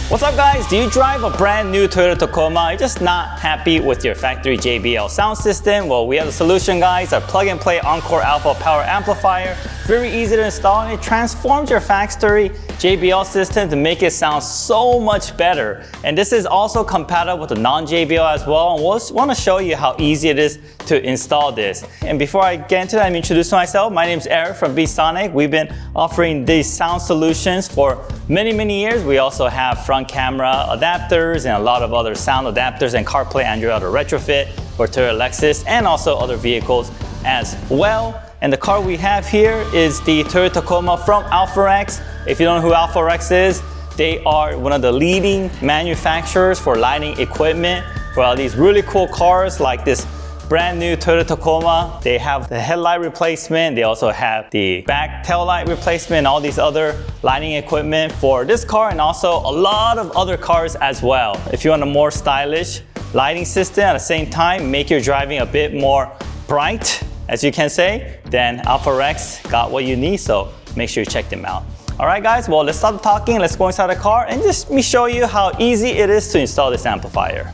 What's up guys? Do you drive a brand new Toyota Tacoma? You're just not happy with your factory JBL sound system? Well, we have the solution guys, our plug and play Encore Alpha Power Amplifier. Very easy to install and it transforms your factory JBL system to make it sound so much better. And this is also compatible with the non-JBL as well. And we'll want to show you how easy it is to install this. And before I get into that, I'm introducing myself. My name is Eric from Beatsonic. We've been offering these sound solutions for many years. We also have front camera adapters and a lot of other sound adapters and CarPlay Android Auto retrofit for Toyota Lexus and also other vehicles as well. And the car we have here is the Toyota Tacoma from Alpha. If you don't know who Alpha is, they are one of the leading manufacturers for lighting equipment for all these really cool cars like this brand new Toyota Tacoma. They have the headlight replacement. They also have the back tail light replacement, all these other lighting equipment for this car and also a lot of other cars as well. If you want a more stylish lighting system at the same time, make your driving a bit more bright, as you can say, then Alpha got what you need, so make sure you check them out. All right guys, well let's stop talking, let's go inside the car and just let me show you how easy it is to install this amplifier.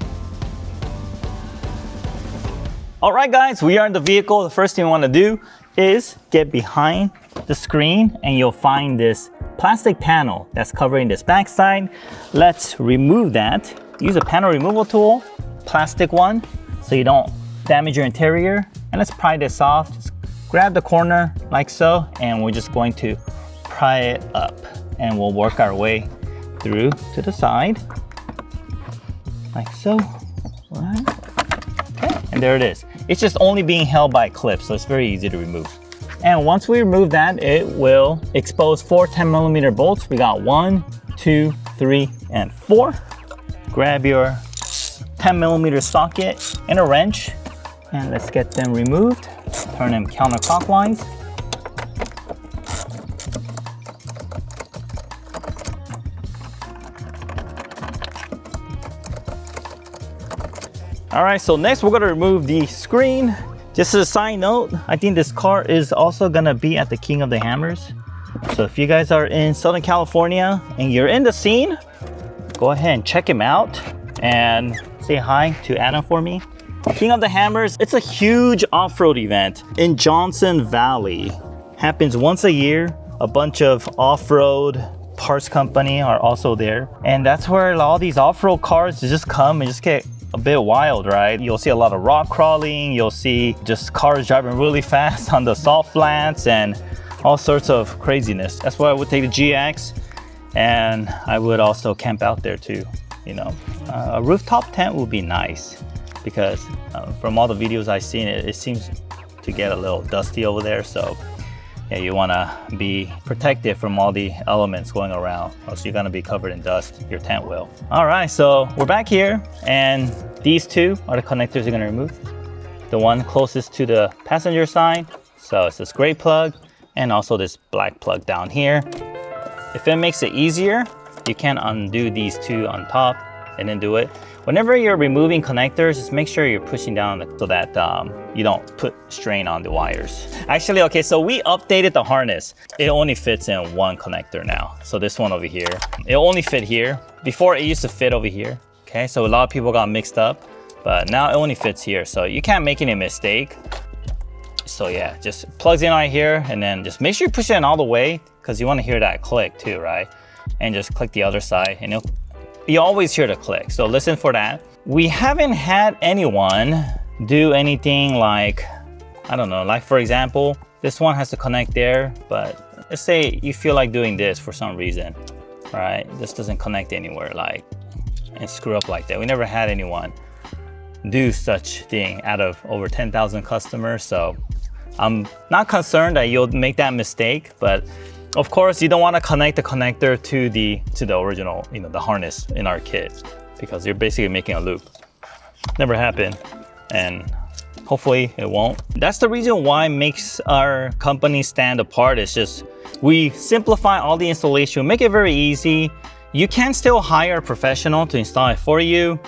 All right guys, we are in the vehicle. The first thing you want to do is get behind the screen and you'll find this plastic panel that's covering this backside. Let's remove that. Use a panel removal tool, plastic one, so you don't damage your interior. And let's pry this off. Just grab the corner like so, and we're just going to pry it up. And we'll work our way through to the side, like so. All right. Okay, and there it is. It's just only being held by a clip, so it's very easy to remove. And once we remove that, it will expose 4 10mm bolts. We got 1, 2, 3, and 4. Grab your 10mm socket and a wrench, and let's get them removed. Turn them counterclockwise. All right, so next we're gonna remove the screen. Just as a side note, I think this car is also gonna be at the King of the Hammers. So if you guys are in Southern California and you're in the scene, go ahead and check him out and say hi to Adam for me. King of the Hammers, it's a huge off-road event in Johnson Valley. Happens once a year. A bunch of off-road parts company are also there. And that's where all these off-road cars just come and just get a bit wild, right? You'll see a lot of rock crawling. You'll see just cars driving really fast on the salt flats and all sorts of craziness. That's why I would take the GX and I would also camp out there too. You know, a rooftop tent would be nice because from all the videos I've seen, it seems to get a little dusty over there. So yeah, you wanna be protected from all the elements going around, else you're gonna be covered in dust, your tent will. All right, so we're back here and these two are the connectors you're gonna remove. The one closest to the passenger side, so it's this gray plug and also this black plug down here. If it makes it easier, you can undo these two on top and then do it. Whenever you're removing connectors, just make sure you're pushing down so that you don't put strain on the wires. Actually, okay, so we updated the harness. It only fits in one connector now. So this one over here, it only fit here. Before it used to fit over here. Okay, so a lot of people got mixed up, but now it only fits here. So you can't make any mistake. So yeah, just plugs in right here and then just make sure you push it in all the way because you want to hear that click too, right? And just click the other side and you always hear the click, so listen for that. We haven't had anyone do anything like, I don't know, like for example, this one has to connect there, but let's say you feel like doing this for some reason, right? This doesn't connect anywhere, like, and screw up like that. We never had anyone do such thing out of over 10,000 customers, so I'm not concerned that you'll make that mistake, but of course, you don't want to connect the connector to the original, you know, the harness in our kit, because you're basically making a loop. Never happened, and hopefully it won't. That's the reason why makes our company stand apart. It's just we simplify all the installation, make it very easy. You can still hire a professional to install it for you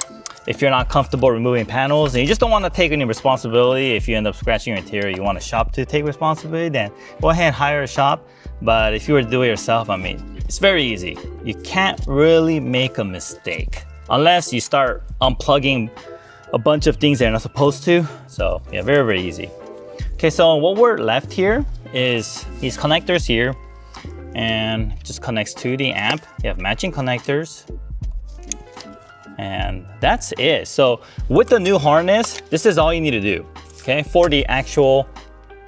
if you're not comfortable removing panels and you just don't want to take any responsibility. If you end up scratching your interior, you want a shop to take responsibility, then go ahead and hire a shop. But if you were to do it yourself, I mean, It's very easy. You can't really make a mistake unless you start unplugging a bunch of things that you're not supposed to. So yeah, very, very easy. Okay, so what we're left here is these connectors here, and just connects to the amp. You have matching connectors, and that's it. So with the new harness, this is all you need to do, okay, for the actual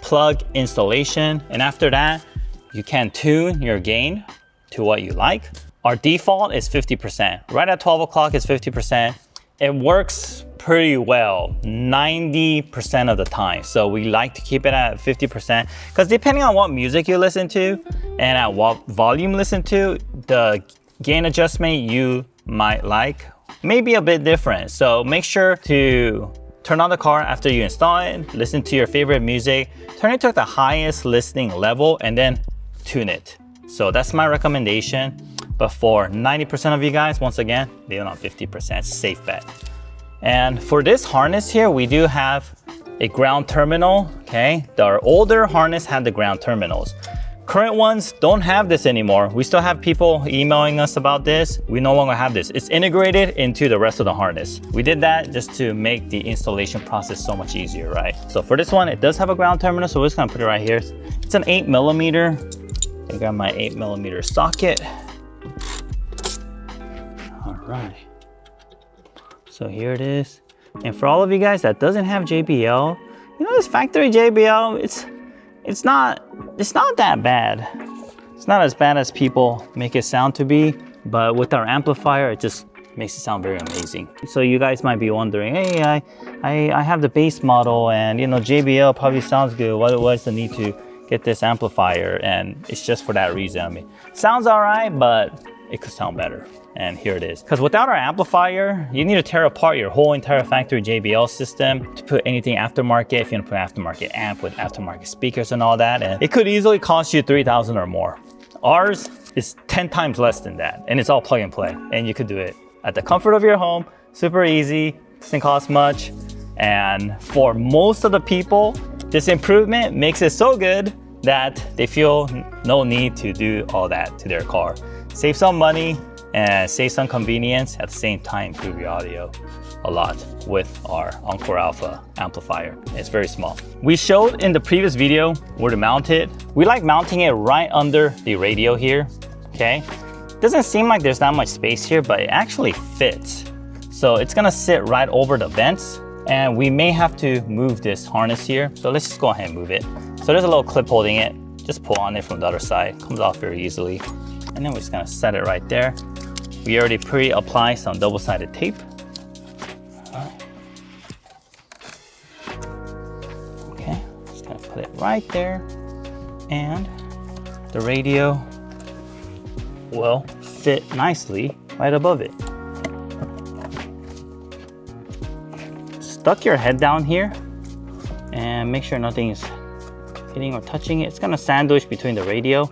plug installation. And after that, you can tune your gain to what you like. Our default is 50%. Right at 12 o'clock is 50%. It works pretty well 90% of the time. So we like to keep it at 50% because depending on what music you listen to and at what volume you listen to, the gain adjustment you might like may be a bit different. So make sure to turn on the car after you install it, listen to your favorite music, turn it to the highest listening level, and then tune it. So that's my recommendation. But for 90% of you guys, once again, leave it on 50%, safe bet. And for this harness here, we do have a ground terminal, okay? Our older harness had the ground terminals. Current ones don't have this anymore. We still have people emailing us about this. We no longer have this. It's integrated into the rest of the harness. We did that just to make the installation process so much easier, right? So for this one, it does have a ground terminal, so we're just gonna put it right here. It's an 8mm. I got my 8mm socket. All right. So here it is. And for all of you guys that doesn't have JBL, you know, this factory JBL, it's not that bad. It's not as bad as people make it sound to be, but with our amplifier, it just makes it sound very amazing. So you guys might be wondering, hey, I have the base model, and you know, JBL probably sounds good. What's the need to get this amplifier? And it's just for that reason. I mean, sounds all right, but it could sound better. And here it is. Because without our amplifier, you need to tear apart your whole entire factory JBL system to put anything aftermarket. If you want to put an aftermarket amp with aftermarket speakers and all that, and it could easily cost you $3,000 or more. Ours is 10 times less than that, and it's all plug and play. And you could do it at the comfort of your home, super easy, doesn't cost much. And for most of the people, this improvement makes it so good that they feel no need to do all that to their car. Save some money and save some convenience, at the same time improve your audio a lot with our Encore Alpha amplifier. It's very small. We showed in the previous video where to mount it. We like mounting it right under the radio here, okay? Doesn't seem like there's that much space here, but it actually fits. So it's gonna sit right over the vents, and we may have to move this harness here. So let's just go ahead and move it. So there's a little clip holding it. Just pull on it from the other side, comes off very easily. And then we're just gonna set it right there. We already pre-applied some double-sided tape. Okay, just gonna put it right there. And the radio will fit nicely right above it. Stuck your head down here and make sure nothing is hitting or touching it. It's gonna sandwich between the radio.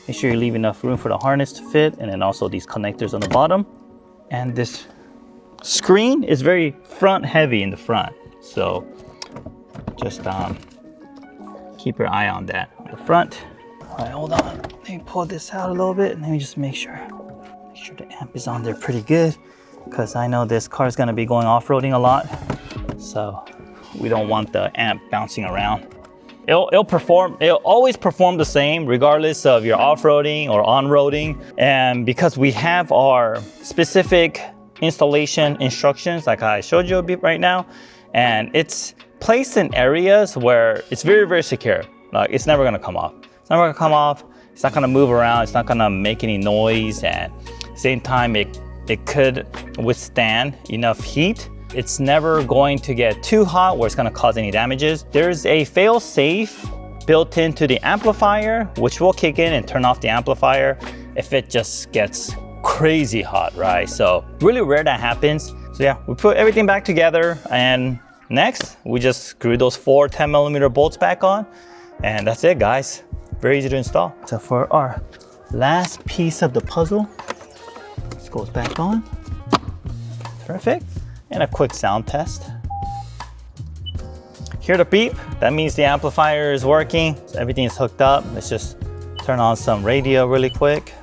Make sure you leave enough room for the harness to fit, and then also these connectors on the bottom. And this screen is very front heavy in the front. So just keep your eye on that on the front. All right, hold on. Let me pull this out a little bit, and let me just make sure the amp is on there pretty good, because I know this car is gonna be going off-roading a lot. So we don't want the amp bouncing around. It'll always perform the same regardless of your off-roading or on-roading. And because we have our specific installation instructions, like I showed you a bit right now, and it's placed in areas where it's very, very secure. Like, it's never gonna come off. It's never gonna come off. It's not gonna move around. It's not gonna make any noise. And at the same time, it could withstand enough heat. It's never going to get too hot where it's gonna cause any damages. There's a fail-safe built into the amplifier, which will kick in and turn off the amplifier if it just gets crazy hot, right? So really rare that happens. So yeah, we put everything back together, and next we just screw those 4 10mm bolts back on, and that's it, guys. Very easy to install. So for our last piece of the puzzle, this goes back on. Perfect. And a quick sound test. Hear the beep? That means the amplifier is working. So everything is hooked up. Let's just turn on some radio really quick.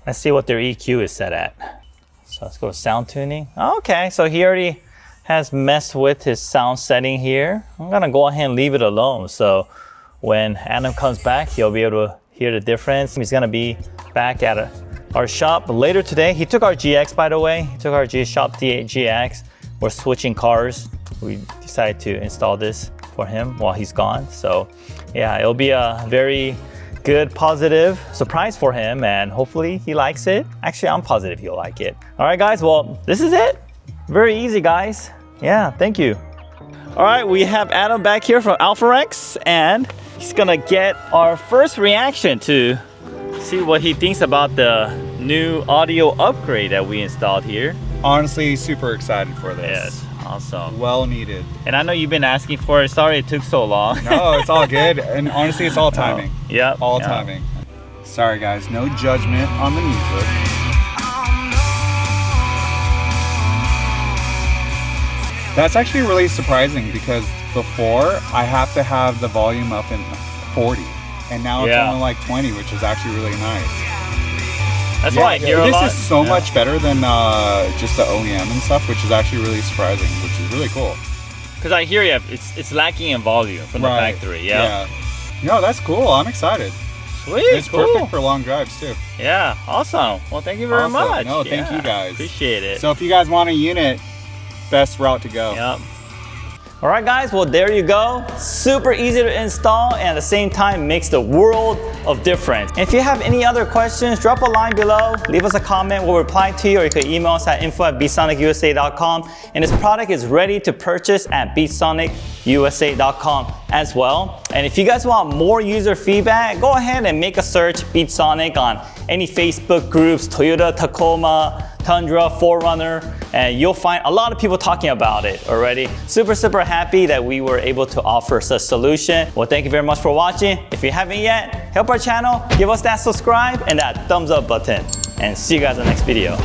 Let's see what their EQ is set at. So let's go to sound tuning. Okay, so he already has messed with his sound setting here. I'm gonna go ahead and leave it alone. So when Adam comes back, he'll be able to hear the difference. He's gonna be back at our shop later today. He took our GX, by the way. He took our shop GX. We're switching cars. We decided to install this for him while he's gone. So yeah, it'll be a very good, positive surprise for him, and hopefully he likes it. Actually, I'm positive he'll like it. All right, guys, well, this is it. Very easy, guys. Yeah, thank you. All right, we have Adam back here from AlphaRex, and he's gonna get our first reaction to see what he thinks about the new audio upgrade that we installed here. Honestly, super excited for this. Yes, awesome. Well needed. And I know you've been asking for it. Sorry it took so long. No, it's all good. And honestly, it's all timing. Yep. All timing. Sorry, guys. No judgment on the music. That's actually really surprising because before I have to have the volume up in 40 and now it's only like 20, which is actually really nice. That's why I hear a lot. This is so much better than just the OEM and stuff, which is actually really surprising, which is really cool. Because I hear it's lacking in volume from the factory. Yeah. No, that's cool. I'm excited. Sweet. It's perfect for long drives too. Yeah, awesome. Well, thank you very much. No, thank you guys. Appreciate it. So if you guys want a unit, best route to go. Yep. All right, guys, well, there you go. Super easy to install and at the same time makes the world of difference. And if you have any other questions, drop a line below, leave us a comment, we'll reply to you, or you can email us at info@beatsonicusa.com. And this product is ready to purchase at beatsonicusa.com as well. And if you guys want more user feedback, go ahead and make a search Beatsonic on any Facebook groups, Toyota, Tacoma, Tundra, 4Runner, and you'll find a lot of people talking about it already. Super happy that we were able to offer such a solution. Well, thank you very much for watching. If you haven't yet, help our channel, give us that subscribe and that thumbs up button. And see you guys in the next video.